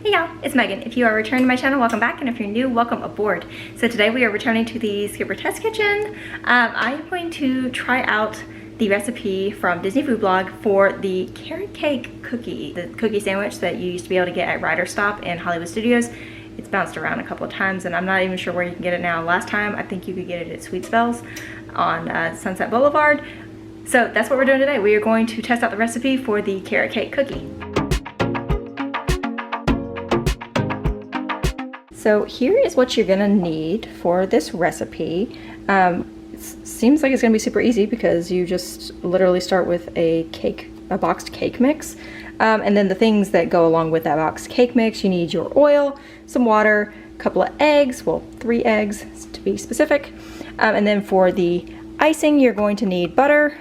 Hey y'all, it's Megan. If you are returning to my channel, welcome back, and if you're new, welcome aboard. So today we are returning to the Skipper Test Kitchen. I'm going to try out the recipe from Disney Food Blog for the carrot cake cookie, the cookie sandwich that you used to be able to get at Ryder Stop in Hollywood Studios. It's bounced around a couple of times and I'm not even sure where you can get it now. Last time I think you could get it at Sweet Spells on Sunset Boulevard. So that's what we're doing today. We are going to test out the recipe for the carrot cake cookie. So here is what you're gonna need for this recipe. It seems like it's gonna be super easy because you just literally start with a boxed cake mix. And then the things that go along with that boxed cake mix, you need your oil, some water, a couple of eggs, well, 3 eggs to be specific. And then for the icing, you're going to need butter,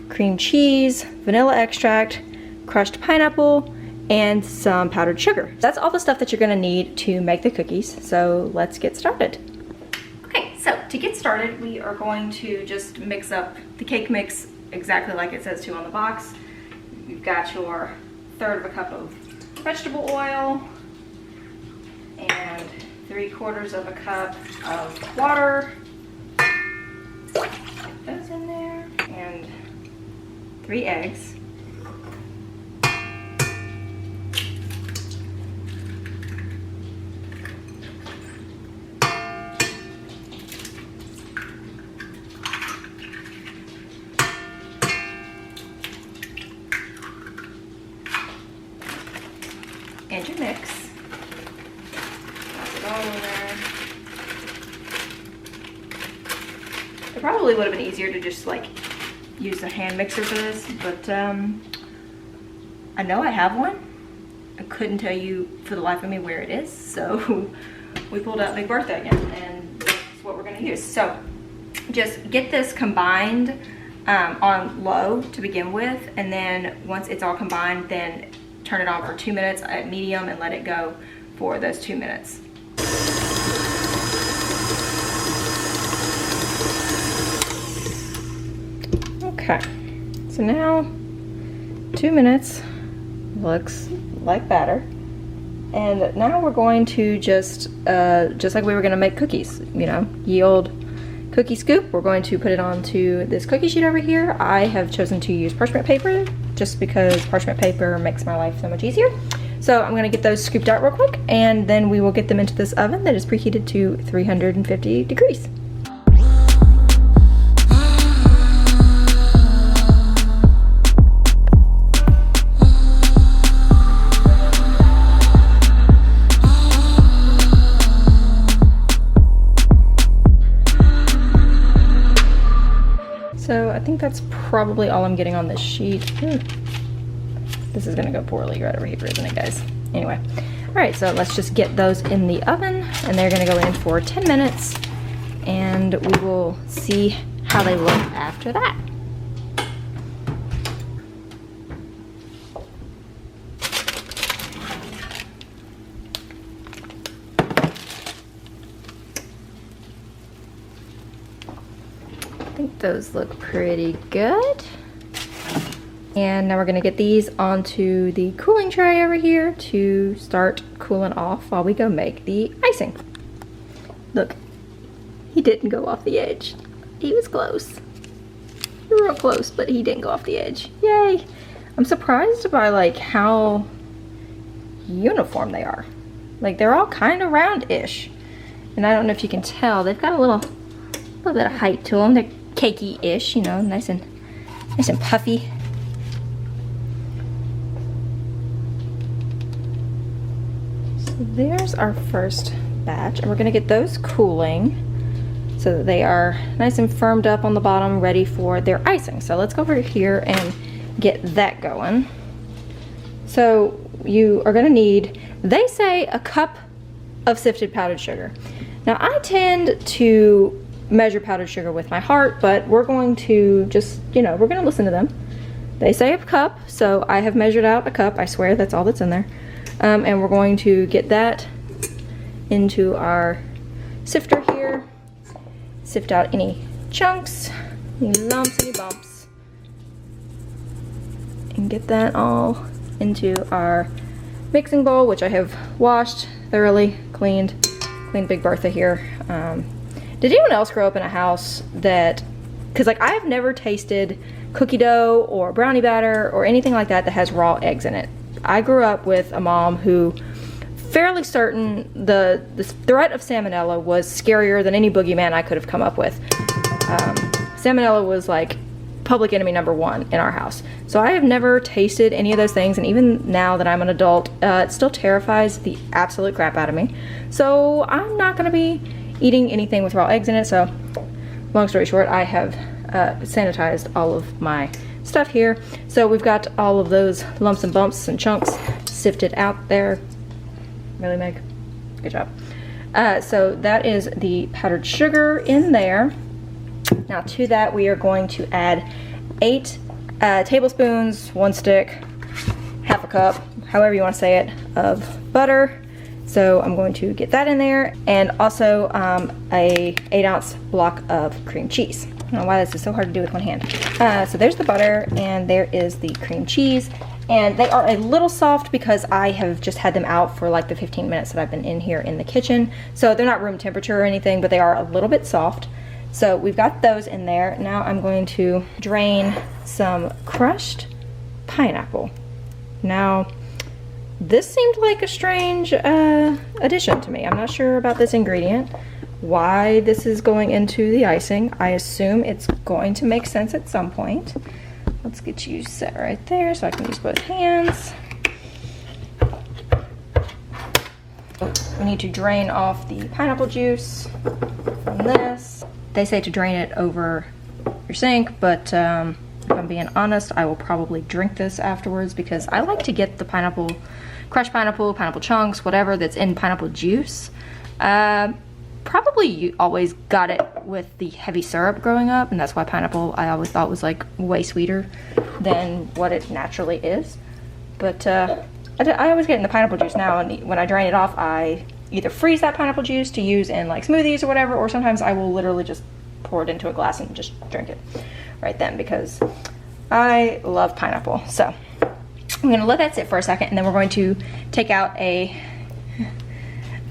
cream cheese, vanilla extract, crushed pineapple, and some powdered sugar. That's all the stuff that you're gonna need to make the cookies. So let's get started. Okay, so to get started, we are going to just mix up the cake mix exactly like it says to on the box. You've got your 1/3 cup of vegetable oil and 3/4 cup of water. Put those in there, and 3 eggs. And your mix. Toss it all in there. It probably would have been easier to just like use a hand mixer for this, but I know I have one. I couldn't tell you for the life of me where it is, so we pulled out Big Bertha again, and that's what we're gonna use. So just get this combined on low to begin with, and then once it's all combined, then turn it on for 2 minutes at medium and let it go for those 2 minutes. Okay, so now 2 minutes looks like batter. And now we're going to just like we were gonna make cookies, you know, ye old cookie scoop. We're going to put it onto this cookie sheet over here. I have chosen to use parchment paper just because parchment paper makes my life so much easier. So I'm gonna get those scooped out real quick, and then we will get them into this oven that is preheated to 350 degrees. So I think that's probably all I'm getting on this sheet. This is gonna go poorly right over here, isn't it, guys? Anyway, all right, so let's just get those in the oven, and they're gonna go in for 10 minutes, and we will see how they look after that. I think those look pretty good. And now we're gonna get these onto the cooling tray over here to start cooling off while we go make the icing. Look, he didn't go off the edge. He was close. Real close, but he didn't go off the edge. Yay! I'm surprised by like how uniform they are. Like they're all kind of round-ish. And I don't know if you can tell, they've got a little bit of height to them. They're cakey-ish, you know, nice and puffy. So there's our first batch, and we're gonna get those cooling so that they are nice and firmed up on the bottom, ready for their icing. So let's go over here and get that going. So you are gonna need, they say, a cup of sifted powdered sugar. Now I tend to measure powdered sugar with my heart, but we're going to just, you know, we're gonna listen to them. They say a cup, so I have measured out a cup. I swear that's all that's in there. And we're going to get that into our sifter here. Sift out any chunks, any lumps, any bumps. And get that all into our mixing bowl, which I have washed thoroughly, cleaned Big Bertha here. Did anyone else grow up in a house that, because like I have never tasted cookie dough or brownie batter or anything like that that has raw eggs in it. I grew up with a mom who fairly certain the threat of salmonella was scarier than any boogeyman I could have come up with. Salmonella was like public enemy #1 in our house. So I have never tasted any of those things, and even now that I'm an adult, it still terrifies the absolute crap out of me. So I'm not gonna be eating anything with raw eggs in it. So long story short, I have sanitized all of my stuff here. So we've got all of those lumps and bumps and chunks sifted out there. Really, Meg? Good job. So that is the powdered sugar in there. Now to that we are going to add 8 tablespoons, 1 stick, half a cup, however you want to say it, of butter. So I'm going to get that in there, and also a 8-ounce block of cream cheese. I don't know why this is so hard to do with one hand. So there's the butter, and there is the cream cheese. And they are a little soft because I have just had them out for like the 15 minutes that I've been in here in the kitchen. So they're not room temperature or anything, but they are a little bit soft. So we've got those in there. Now I'm going to drain some crushed pineapple. Now, this seemed like a strange addition to me. I'm not sure about this ingredient, why this is going into the icing. I assume it's going to make sense at some point. Let's get you set right there so I can use both hands. We need to drain off the pineapple juice from this. They say to drain it over your sink, but if I'm being honest, I will probably drink this afterwards because I like to get the pineapple, crushed pineapple, pineapple chunks, whatever that's in pineapple juice. Probably you always got it with the heavy syrup growing up, and that's why pineapple I always thought was like way sweeter than what it naturally is. But I always get it in the pineapple juice now, and when I drain it off, I either freeze that pineapple juice to use in like smoothies or whatever, or sometimes I will literally just pour it into a glass and just drink it right then because I love pineapple. So I'm gonna let that sit for a second, and then we're going to take out a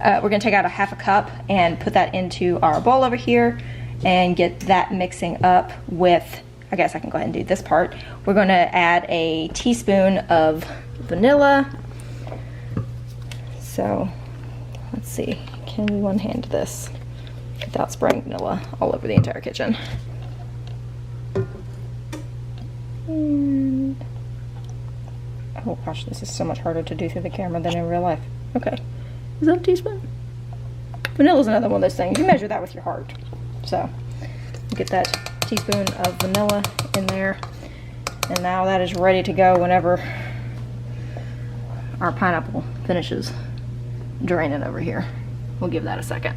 half a cup and put that into our bowl over here and get that mixing up with, I guess I can go ahead and do this part. We're gonna add a teaspoon of vanilla. So let's see, can we one-hand this without spraying vanilla all over the entire kitchen? And, oh gosh, this is so much harder to do through the camera than in real life. Okay. Is that a teaspoon? Vanilla's another one of those things. You measure that with your heart. So, get that teaspoon of vanilla in there. And now that is ready to go whenever our pineapple finishes draining over here. We'll give that a second.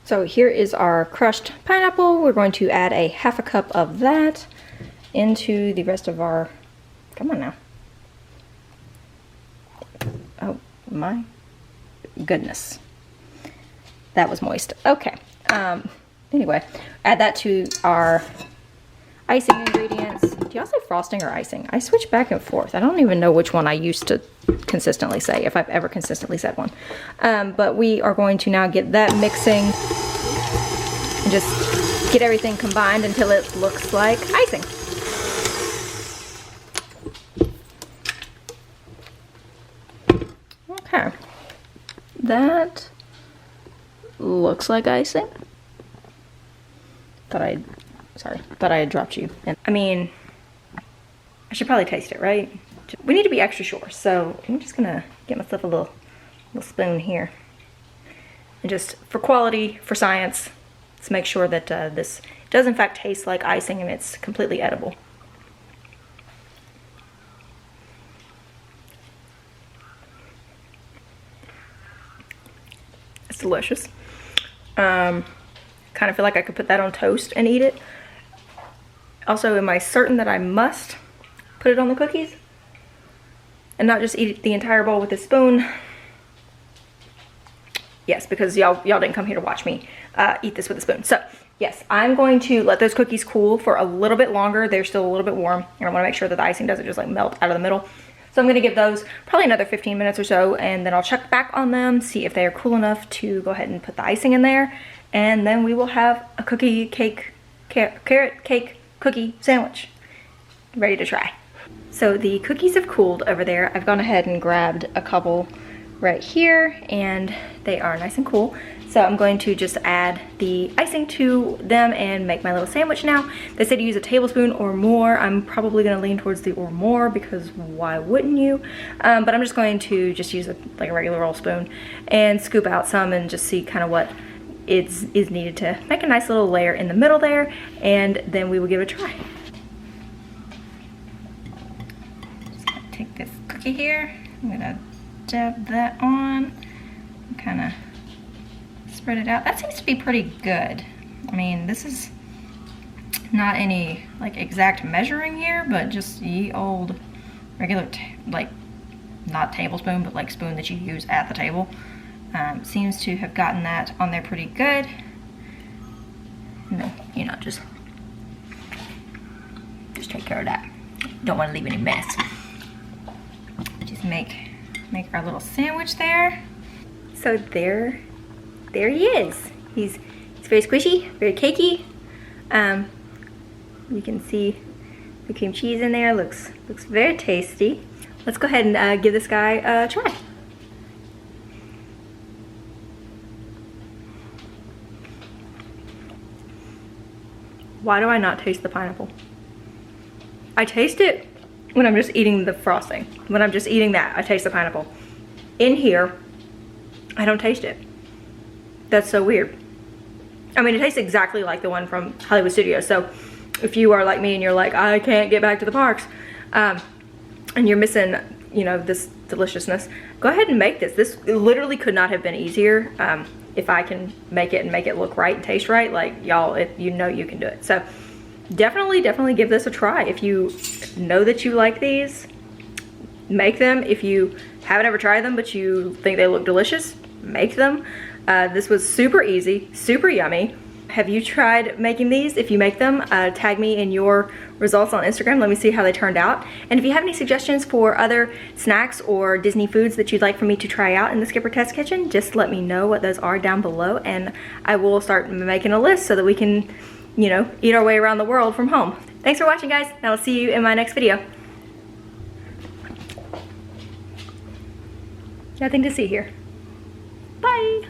So here is our crushed pineapple. We're going to add a half a cup of that into the rest of our, come on now. Oh my goodness, that was moist. Okay, anyway, add that to our icing ingredients. Do y'all say frosting or icing? I switch back and forth. I don't even know which one I used to consistently say, if I've ever consistently said one. But we are going to now get that mixing and just get everything combined until it looks like icing. Okay. That looks like icing. Thought I had dropped you. And I mean, I should probably taste it, right? We need to be extra sure, so I'm just gonna get myself a little spoon here. And just for quality, for science, let's make sure that this does in fact taste like icing and it's completely edible. It's delicious. Kind of feel like I could put that on toast and eat it. Also, am I certain that I must put it on the cookies and not just eat the entire bowl with a spoon? Yes, because y'all didn't come here to watch me eat this with a spoon. So yes, I'm going to let those cookies cool for a little bit longer. They're still a little bit warm, and I want to make sure that the icing doesn't just like melt out of the middle. So I'm gonna give those probably another 15 minutes or so, and then I'll check back on them, see if they are cool enough to go ahead and put the icing in there, and then we will have a carrot cake cookie sandwich ready to try. So the cookies have cooled over there. I've gone ahead and grabbed a couple right here, and they are nice and cool. So I'm going to just add the icing to them and make my little sandwich now. They said to use a tablespoon or more. I'm probably gonna lean towards the or more because why wouldn't you? But I'm just going to just use like a regular roll spoon and scoop out some and just see kind of what is needed to make a nice little layer in the middle there, and then we will give it a try. Just gonna take this cookie here. I'm gonna dab that on and kind of spread it out. That seems to be pretty good. I mean, this is not any like exact measuring here, but just ye old regular, like not tablespoon, but like spoon that you use at the table. Seems to have gotten that on there pretty good. And then, you know, just take care of that. Don't want to leave any mess. Just make our little sandwich there. So there he is. He's very squishy, very cakey. You can see the cream cheese in there. Looks very tasty. Let's go ahead and give this guy a try. Why do I not taste the pineapple? I taste it when I'm just eating the frosting. When I'm just eating that, I taste the pineapple. In here, I don't taste it. That's so weird. I mean, it tastes exactly like the one from Hollywood Studios. So if you are like me and you're like, I can't get back to the parks, and you're missing, you know, this deliciousness, go ahead and make this. This literally could not have been easier. If I can make it and make it look right and taste right, like y'all, if you know you can do it. So definitely give this a try. If you know that you like these, make them. If you haven't ever tried them but you think they look delicious, make them. This was super easy, super yummy. Have you tried making these? If you make them, tag me in your results on Instagram. Let me see how they turned out. And if you have any suggestions for other snacks or Disney foods that you'd like for me to try out in the Skipper Test Kitchen, just let me know what those are down below, and I will start making a list so that we can, you know, eat our way around the world from home. Thanks for watching, guys, and I'll see you in my next video. Nothing to see here. Bye.